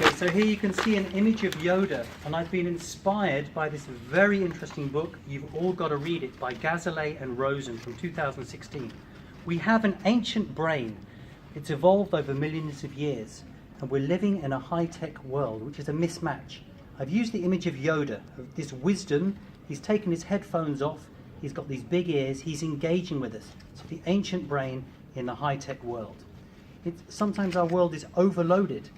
Okay, so here you can see an image of Yoda, and I've been inspired by this very interesting book. You've all got to read it, by Gazelay and Rosen from 2016. We have an ancient brain. It's evolved over millions of years, and we're living in a high-tech world, which is a mismatch. I've used the image of Yoda, of this wisdom. He's taken his headphones off, he's got these big ears, he's engaging with us. So the ancient brain in the high-tech world. Sometimes our world is overloaded.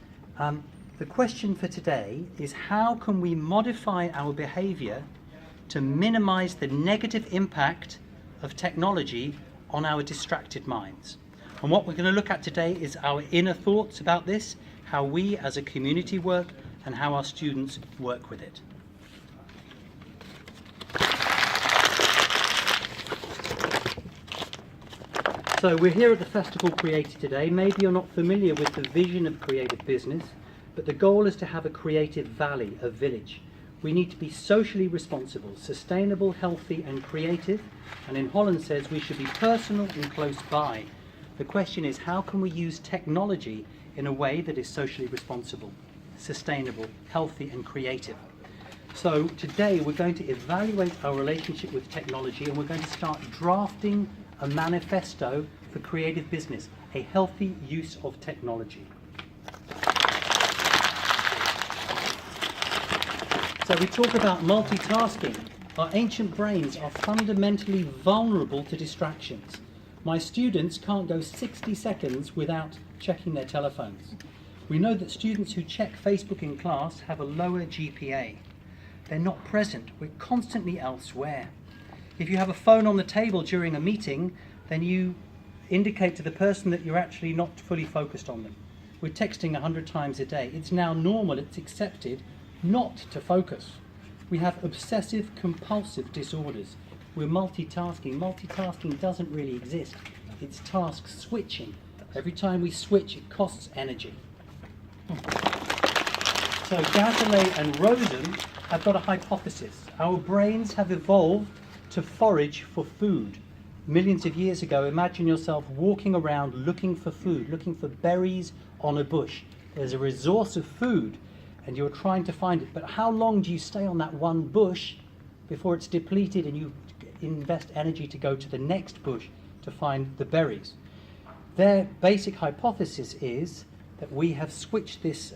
The question for today is, how can we modify our behavior to minimize the negative impact of technology on our distracted minds? And what we're going to look at today is our inner thoughts about this, how we as a community work, and how our students work with it. So we're here at the Festival Creative today. Maybe you're not familiar with the vision of creative business, but the goal is to have a creative valley, a village. We need to be socially responsible, sustainable, healthy and creative. And Inholland says we should be personal and close by. The question is, how can we use technology in a way that is socially responsible, sustainable, healthy and creative? So today we're going to evaluate our relationship with technology, and we're going to start drafting a manifesto for creative business, a healthy use of technology. So we talk about multitasking. Our ancient brains are fundamentally vulnerable to distractions. My students can't go 60 seconds without checking their telephones. We know that students who check Facebook in class have a lower GPA. They're not present. We're constantly elsewhere. If you have a phone on the table during a meeting, then you indicate to the person that you're actually not fully focused on them. We're texting 100 times a day. It's now normal, it's accepted not to focus. We have obsessive compulsive disorders. We're multitasking. Multitasking doesn't really exist. It's task switching. Every time we switch, it costs energy. So Gazelay and Rosen have got a hypothesis. Our brains have evolved to forage for food. Millions of years ago, imagine yourself walking around looking for food, looking for berries on a bush. There's a resource of food, and you're trying to find it. But how long do you stay on that one bush before it's depleted and you invest energy to go to the next bush to find the berries? Their basic hypothesis is that we have switched this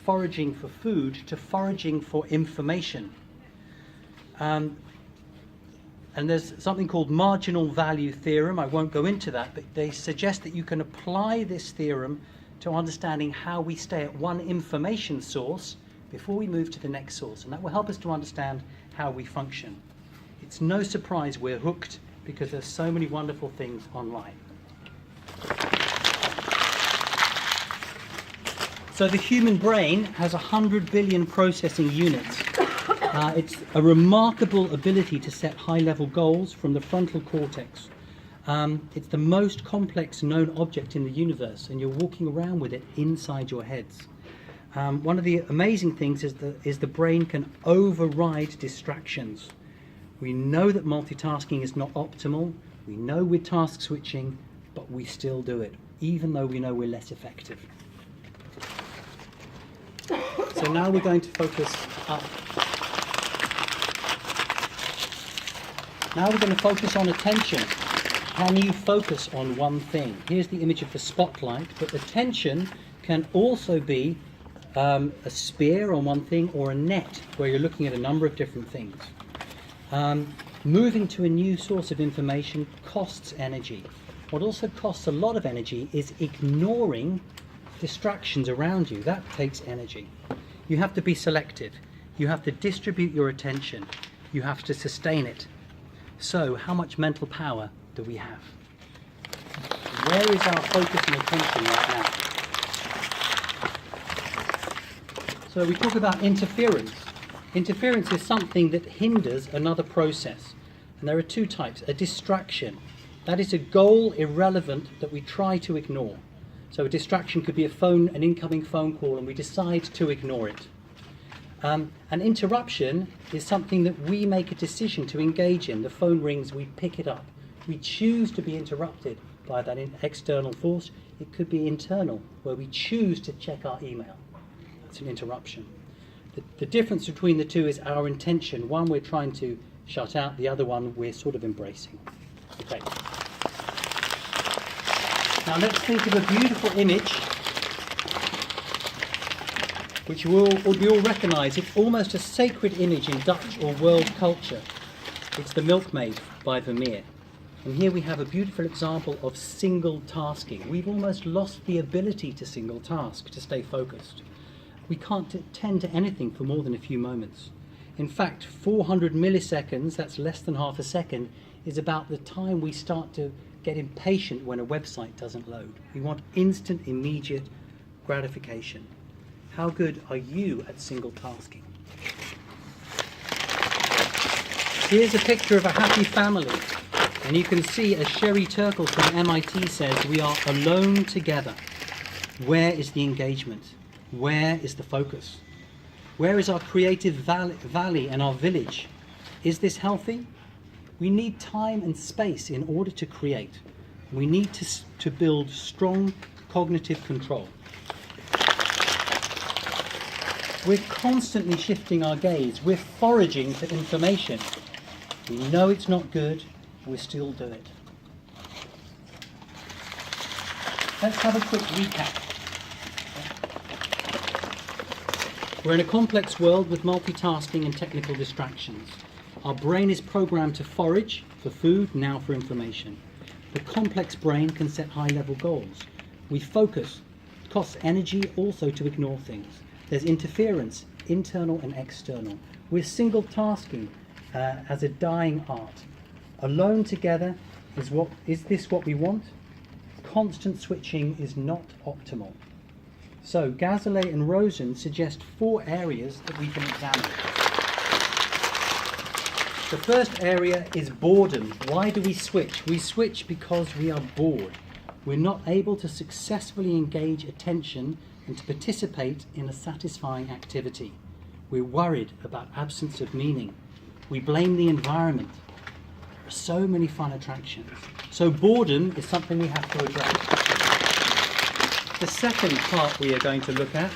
foraging for food to foraging for information. And there's something called marginal value theorem. I won't go into that, but they suggest that you can apply this theorem to understanding how we stay at one information source before we move to the next source, and that will help us to understand how we function. It's no surprise we're hooked, because there's so many wonderful things online. So the human brain has 100 billion processing units. It's a remarkable ability to set high-level goals from the frontal cortex. It's the most complex known object in the universe, and you're walking around with it inside your heads. One of the amazing things is the brain can override distractions. We know that multitasking is not optimal. We know we're task switching, but we still do it, even though we know we're less effective. So now we're going to focus up. Now we're going to focus on attention. Can you focus on one thing? Here's the image of the spotlight, but attention can also be a spear on one thing, or a net where you're looking at a number of different things. Moving to a new source of information costs energy. What also costs a lot of energy is ignoring distractions around you. That takes energy. You have to be selective. You have to distribute your attention. You have to sustain it. So, how much mental power do we have? Where is our focus and attention right now? So we talk about interference. Interference is something that hinders another process. And there are two types. A distraction. That is a goal irrelevant that we try to ignore. So a distraction could be an incoming phone call, and we decide to ignore it. An interruption is something that we make a decision to engage in. The phone rings, we pick it up. We choose to be interrupted by that external force. It could be internal, where we choose to check our email. It's an interruption. The difference between the two is our intention. One we're trying to shut out, the other one we're sort of embracing. Okay. Now let's think of a beautiful image which we all recognise. It's almost a sacred image in Dutch or world culture. It's the Milkmaid by Vermeer. And here we have a beautiful example of single tasking. We've almost lost the ability to single task, to stay focused. We can't attend to anything for more than a few moments. In fact, 400 milliseconds, that's less than half a second, is about the time we start to get impatient when a website doesn't load. We want instant, immediate gratification. How good are you at single tasking? Here's a picture of a happy family. And you can see, as Sherry Turkle from MIT says, we are alone together. Where is the engagement? Where is the focus? Where is our creative valley and our village? Is this healthy? We need time and space in order to create. We need to build strong cognitive control. We're constantly shifting our gaze. We're foraging for information. We know it's not good. We still do it. Let's have a quick recap. We're in a complex world with multitasking and technical distractions. Our brain is programmed to forage for food, now for information. The complex brain can set high-level goals. We focus. It costs energy also to ignore things. There's interference, internal and external. We're single-tasking as a dying art. Alone together, is this what we want? Constant switching is not optimal. So Gazelay and Rosen suggest 4 areas that we can examine. The first area is boredom. Why do we switch? We switch because we are bored. We're not able to successfully engage attention and to participate in a satisfying activity. We're worried about absence of meaning. We blame the environment. There are so many fun attractions. So boredom is something we have to address. The second part we are going to look at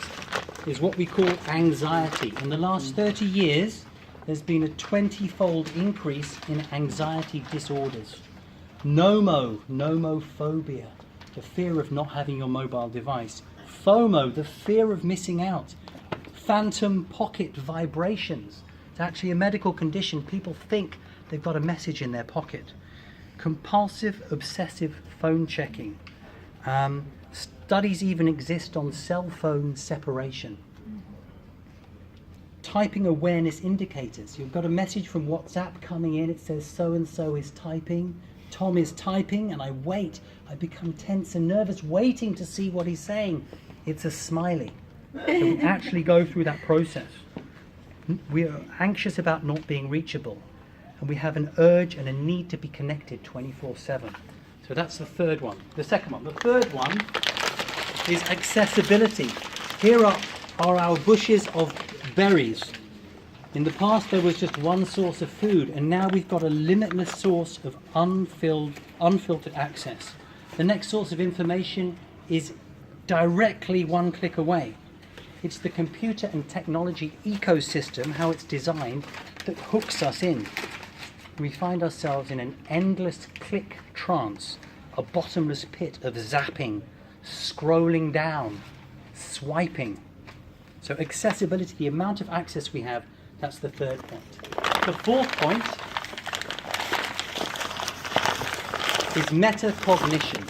is what we call anxiety. In the last 30 years, there's been a 20-fold increase in anxiety disorders. Nomophobia, the fear of not having your mobile device. FOMO, the fear of missing out. Phantom pocket vibrations. It's actually a medical condition. People think they've got a message in their pocket. Compulsive, obsessive phone checking. Studies even exist on cell phone separation. Typing awareness indicators. You've got a message from WhatsApp coming in. It says so-and-so is typing. Tom is typing, and I wait. I become tense and nervous, waiting to see what he's saying. It's a smiley. So we actually go through that process. We are anxious about not being reachable, and we have an urge and a need to be connected 24/7. So that's the third one. The second one. The third one is accessibility. Here are our bushes of berries. In the past there was just one source of food, and now we've got a limitless source of unfiltered access. The next source of information is directly one click away. It's the computer and technology ecosystem, how it's designed, that hooks us in. We find ourselves in an endless click trance, a bottomless pit of zapping, scrolling down, swiping. So accessibility, the amount of access we have, that's the third point. The fourth point is metacognition.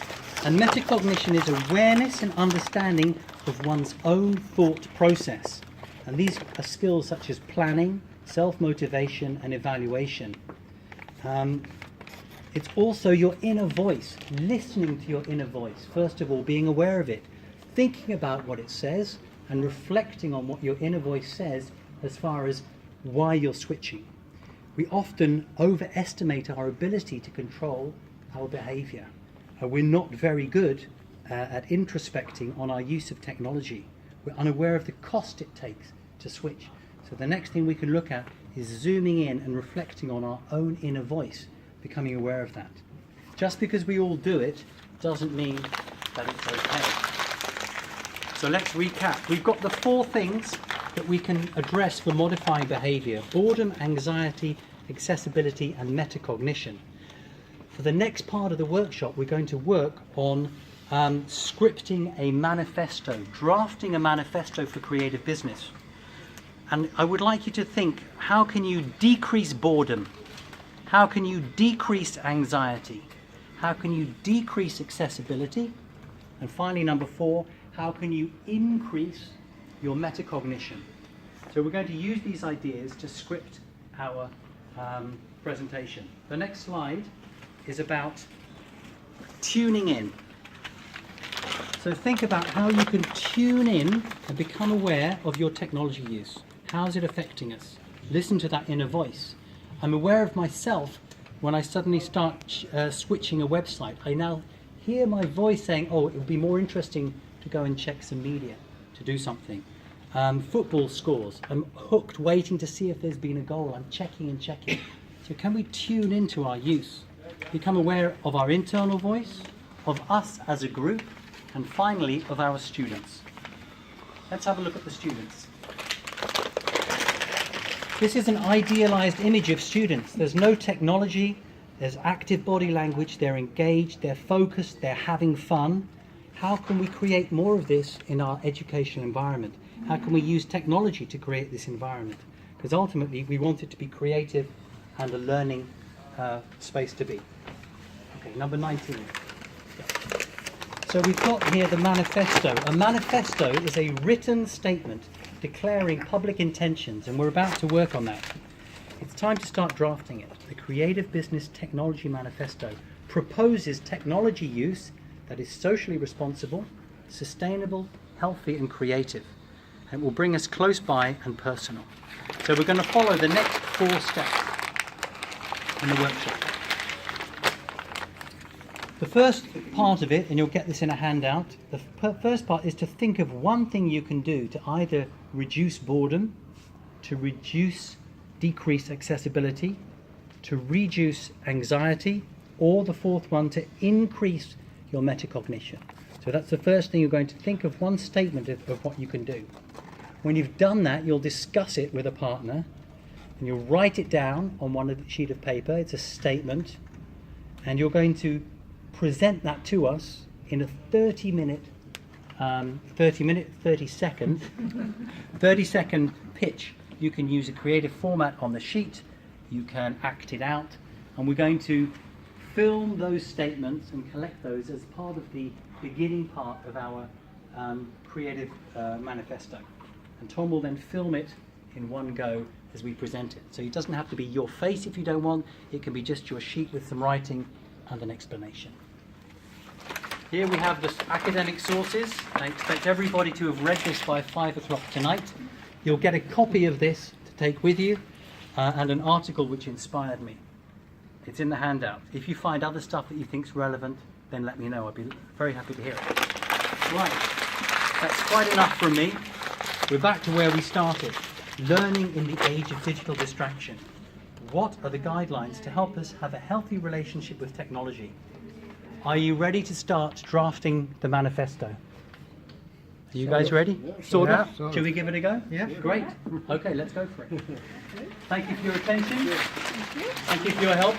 And metacognition is awareness and understanding of one's own thought process. And these are skills such as planning, self-motivation and evaluation. It's also your inner voice, listening to your inner voice. First of all, being aware of it, thinking about what it says, and reflecting on what your inner voice says as far as why you're switching. We often overestimate our ability to control our behavior. We're not very good at introspecting on our use of technology. We're unaware of the cost it takes to switch. So the next thing we can look at is zooming in and reflecting on our own inner voice, becoming aware of that. Just because we all do it doesn't mean that it's okay. So let's recap. We've got the 4 things that we can address for modifying behaviour: boredom, anxiety, accessibility and metacognition. For the next part of the workshop, we're going to work on scripting a manifesto, drafting a manifesto for creative business. And I would like you to think, how can you decrease boredom? How can you decrease anxiety? How can you decrease accessibility? And finally, number 4, how can you increase your metacognition? So we're going to use these ideas to script our presentation. The next slide is about tuning in. So think about how you can tune in and become aware of your technology use. How is it affecting us? Listen to that inner voice. I'm aware of myself when I suddenly start switching a website. I now hear my voice saying, oh, it would be more interesting to go and check some media, to do something. Football scores. I'm hooked, waiting to see if there's been a goal. I'm checking and checking. So can we tune into our use? Become aware of our internal voice, of us as a group, and finally of our students. Let's have a look at the students. This is an idealized image of students. There's no technology, there's active body language, they're engaged, they're focused, they're having fun. How can we create more of this in our educational environment? How can we use technology to create this environment? Because ultimately we want it to be creative and a learning space to be. Okay, number 19. So we've got here the manifesto. A manifesto is a written statement declaring public intentions, and we're about to work on that. It's time to start drafting it. The Creative Business Technology Manifesto proposes technology use that is socially responsible, sustainable, healthy and creative. And it will bring us close by and personal. So we're going to follow the next 4 steps in the workshop. The first part of it, and you'll get this in a handout, the first part is to think of one thing you can do to either reduce boredom, to decrease accessibility, to reduce anxiety, or the 4th one, to increase your metacognition. So that's the first thing. You're going to think of one statement of what you can do. When you've done that, you'll discuss it with a partner, and you'll write it down on one sheet of paper. It's a statement, and you're going to present that to us in a 30 second pitch. You can use a creative format on the sheet, you can act it out, and we're going to film those statements and collect those as part of the beginning part of our creative manifesto. And Tom will then film it in one go as we present it. So it doesn't have to be your face if you don't want, it can be just your sheet with some writing and an explanation. Here we have the academic sources. I expect everybody to have read this by 5 o'clock tonight. You'll get a copy of this to take with you and an article which inspired me. It's in the handout. If you find other stuff that you think is relevant, then let me know. I'd be very happy to hear it. Right, that's quite enough from me. We're back to where we started. Learning in the age of digital distraction. What are the guidelines to help us have a healthy relationship with technology? Are you ready to start drafting the manifesto? Are you guys ready? Yeah. Sort of? Yeah. Shall we give it a go? Yeah. Great. Okay, let's go for it. Thank you for your attention. Thank you for your help.